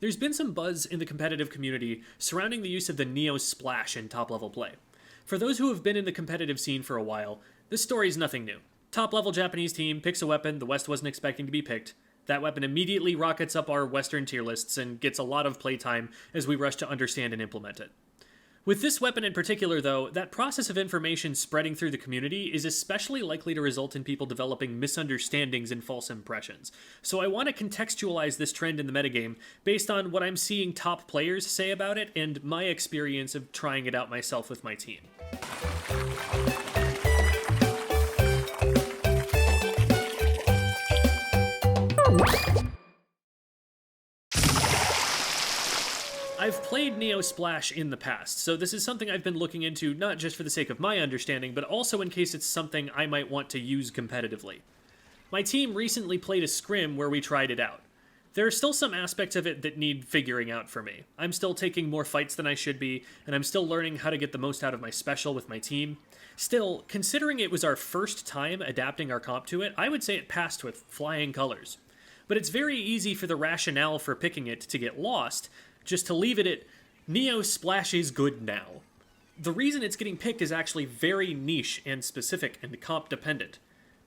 There's been some buzz in the competitive community surrounding the use of the Neo Splash in top-level play. For those who have been in the competitive scene for a while, this story's nothing new. Top-level Japanese team picks a weapon the West wasn't expecting to be picked. That weapon immediately rockets up our Western tier lists and gets a lot of playtime as we rush to understand and implement it. With this weapon in particular, though, that process of information spreading through the community is especially likely to result in people developing misunderstandings and false impressions. So I want to contextualize this trend in the metagame based on what I'm seeing top players say about it and my experience of trying it out myself with my team. I've played Neo Splash in the past, so this is something I've been looking into not just for the sake of my understanding, but also in case it's something I might want to use competitively. My team recently played a scrim where we tried it out. There are still some aspects of it that need figuring out for me. I'm still taking more fights than I should be, and I'm still learning how to get the most out of my special with my team. Still, considering it was our first time adapting our comp to it, I would say it passed with flying colors. But it's very easy for the rationale for picking it to get lost, just to leave it at, Neo Splash is good now. The reason it's getting picked is actually very niche and specific and comp dependent.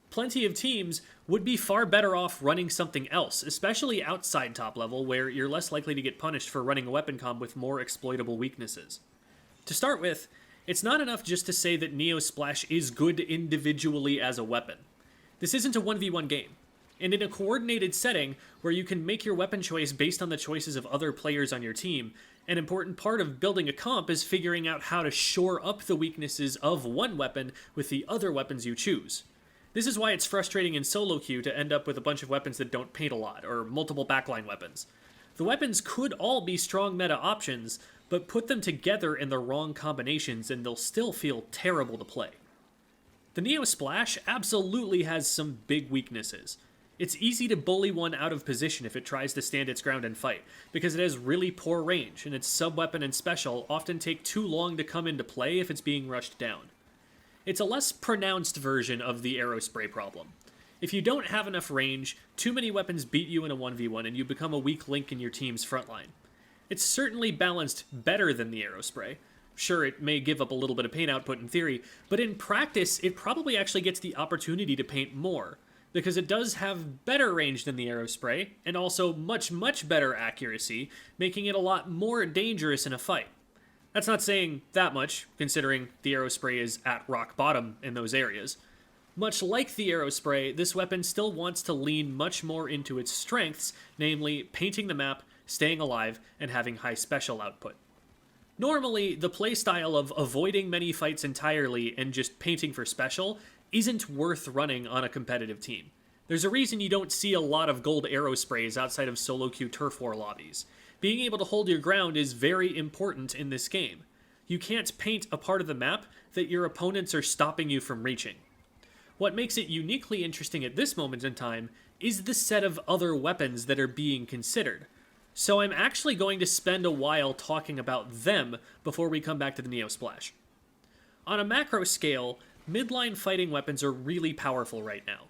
Plenty of teams would be far better off running something else, especially outside top level where you're less likely to get punished for running a weapon comp with more exploitable weaknesses. To start with, it's not enough just to say that Neo Splash is good individually as a weapon. This isn't a 1v1 game. And in a coordinated setting, where you can make your weapon choice based on the choices of other players on your team, an important part of building a comp is figuring out how to shore up the weaknesses of one weapon with the other weapons you choose. This is why it's frustrating in solo queue to end up with a bunch of weapons that don't paint a lot, or multiple backline weapons. The weapons could all be strong meta options, but put them together in the wrong combinations and they'll still feel terrible to play. The Neo Splash absolutely has some big weaknesses. It's easy to bully one out of position if it tries to stand its ground and fight, because it has really poor range, and its sub-weapon and special often take too long to come into play if it's being rushed down. It's a less pronounced version of the arrow spray problem. If you don't have enough range, too many weapons beat you in a 1v1 and you become a weak link in your team's frontline. It's certainly balanced better than the arrow spray. Sure, it may give up a little bit of paint output in theory, but in practice, it probably actually gets the opportunity to paint more, because it does have better range than the arrow spray, and also much better accuracy, making it a lot more dangerous in a fight. That's not saying that much, considering the arrow spray is at rock bottom in those areas. Much like the arrow spray, this weapon still wants to lean much more into its strengths, namely painting the map, staying alive, and having high special output. Normally, the playstyle of avoiding many fights entirely and just painting for special isn't worth running on a competitive team. There's a reason you don't see a lot of gold arrow sprays outside of solo queue turf war lobbies. Being able to hold your ground is very important in this game. You can't paint a part of the map that your opponents are stopping you from reaching. What makes it uniquely interesting at this moment in time is the set of other weapons that are being considered. So I'm actually going to spend a while talking about them before we come back to the Neo Splash. On a macro scale, midline fighting weapons are really powerful right now.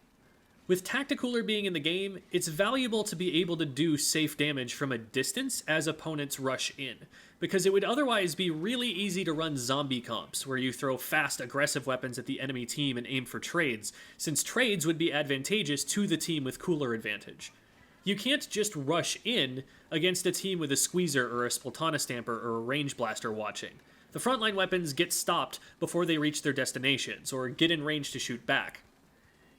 With Tacticooler being in the game, it's valuable to be able to do safe damage from a distance as opponents rush in, because it would otherwise be really easy to run zombie comps, where you throw fast, aggressive weapons at the enemy team and aim for trades, since trades would be advantageous to the team with cooler advantage. You can't just rush in against a team with a Squeezer or a Splatana Stamper or a Range Blaster watching. The frontline weapons get stopped before they reach their destinations, or get in range to shoot back.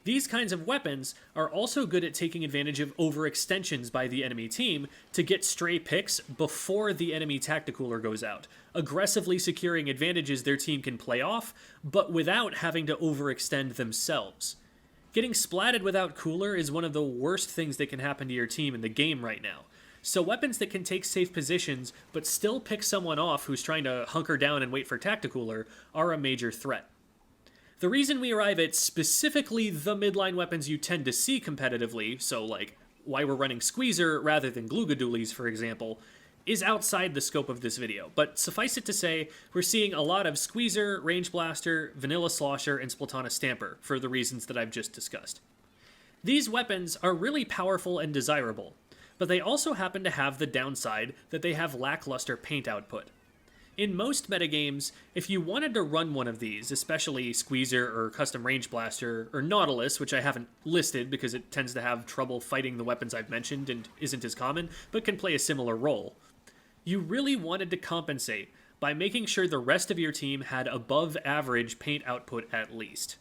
These kinds of weapons are also good at taking advantage of overextensions by the enemy team to get stray picks before the enemy Tacticooler goes out, aggressively securing advantages their team can play off, but without having to overextend themselves. Getting splatted without cooler is one of the worst things that can happen to your team in the game right now. So weapons that can take safe positions, but still pick someone off who's trying to hunker down and wait for Tacticooler, are a major threat. The reason we arrive at specifically the midline weapons you tend to see competitively, so like why we're running Squeezer rather than Glugadoolies, for example, is outside the scope of this video, but suffice it to say, we're seeing a lot of Squeezer, Range Blaster, Vanilla Slosher, and Splatana Stamper, for the reasons that I've just discussed. These weapons are really powerful and desirable, but they also happen to have the downside that they have lackluster paint output. In most metagames, if you wanted to run one of these, especially Squeezer or Custom Range Blaster or Nautilus, which I haven't listed because it tends to have trouble fighting the weapons I've mentioned and isn't as common, but can play a similar role, you really wanted to compensate by making sure the rest of your team had above average paint output at least.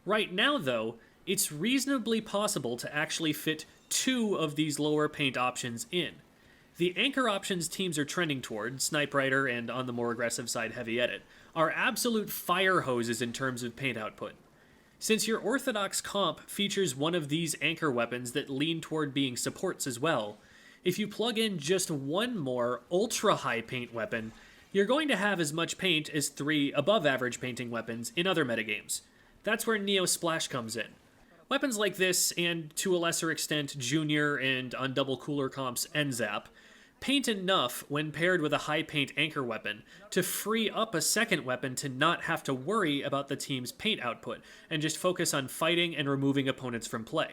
Right now, though, it's reasonably possible to actually fit 2 of these lower paint options in. The anchor options teams are trending toward, Snipe Rider and on the more aggressive side Heavy Edit, are absolute fire hoses in terms of paint output. Since your orthodox comp features one of these anchor weapons that lean toward being supports as well, if you plug in just one more ultra-high paint weapon, you're going to have as much paint as 3 above-average painting weapons in other metagames. That's where Neo Splash comes in. Weapons like this, and to a lesser extent Junior and on double cooler comps NZAP, paint enough when paired with a high paint anchor weapon to free up a second weapon to not have to worry about the team's paint output and just focus on fighting and removing opponents from play.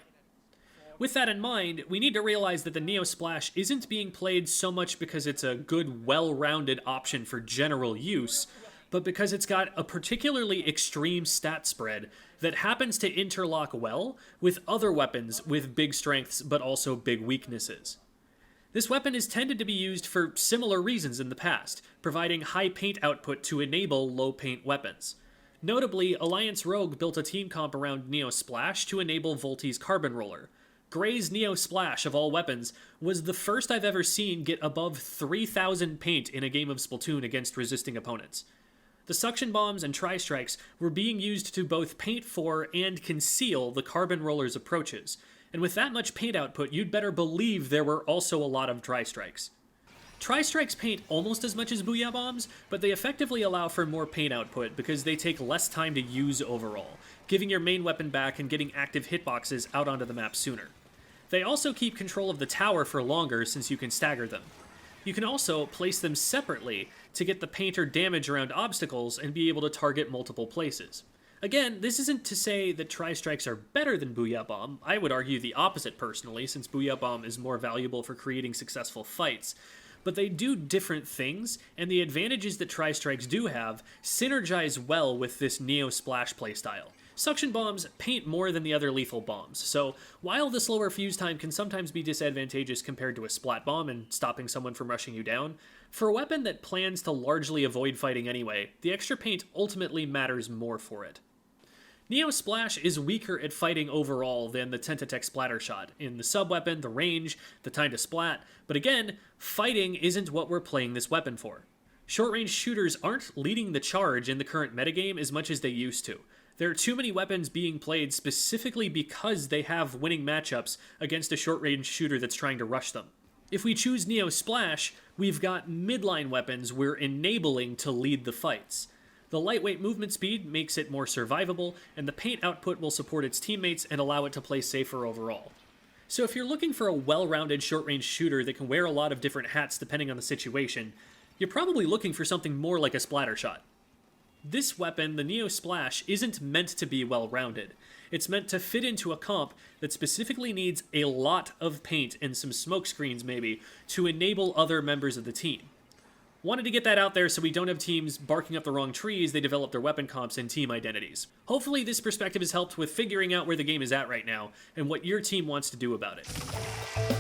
With that in mind, we need to realize that the Neo Splash isn't being played so much because it's a good, well-rounded option for general use, but because it's got a particularly extreme stat spread that happens to interlock well with other weapons with big strengths but also big weaknesses. This weapon has tended to be used for similar reasons in the past, providing high paint output to enable low paint weapons. Notably, Alliance Rogue built a team comp around Neo Splash to enable Volti's Carbon Roller. Gray's Neo Splash, of all weapons, was the first I've ever seen get above 3,000 paint in a game of Splatoon against resisting opponents. The suction bombs and tri-strikes were being used to both paint for and conceal the Carbon Roller's approaches, and with that much paint output, you'd better believe there were also a lot of tri-strikes. Tri-strikes paint almost as much as Booyah Bombs, but they effectively allow for more paint output because they take less time to use overall, giving your main weapon back and getting active hitboxes out onto the map sooner. They also keep control of the tower for longer since you can stagger them. You can also place them separately to get the paint or damage around obstacles and be able to target multiple places. Again, this isn't to say that Tri-Strikes are better than Booyah Bomb. I would argue the opposite personally, since Booyah Bomb is more valuable for creating successful fights. But they do different things, and the advantages that Tri-Strikes do have synergize well with this Neo Splash playstyle. Suction bombs paint more than the other lethal bombs, so while the slower fuse time can sometimes be disadvantageous compared to a splat bomb and stopping someone from rushing you down, for a weapon that plans to largely avoid fighting anyway, the extra paint ultimately matters more for it. Neo Splash is weaker at fighting overall than the Tentatech Splatter Shot, in the sub-weapon, the range, the time to splat, but again, fighting isn't what we're playing this weapon for. Short-range shooters aren't leading the charge in the current metagame as much as they used to. There are too many weapons being played specifically because they have winning matchups against a short-range shooter that's trying to rush them. If we choose Neo Splash, we've got midline weapons we're enabling to lead the fights. The lightweight movement speed makes it more survivable, and the paint output will support its teammates and allow it to play safer overall. So if you're looking for a well-rounded short-range shooter that can wear a lot of different hats depending on the situation, you're probably looking for something more like a splatter shot. This weapon, the Neo Splash, isn't meant to be well-rounded. It's meant to fit into a comp that specifically needs a lot of paint and some smoke screens maybe to enable other members of the team. Wanted to get that out there so we don't have teams barking up the wrong tree as they develop their weapon comps and team identities. Hopefully this perspective has helped with figuring out where the game is at right now and what your team wants to do about it.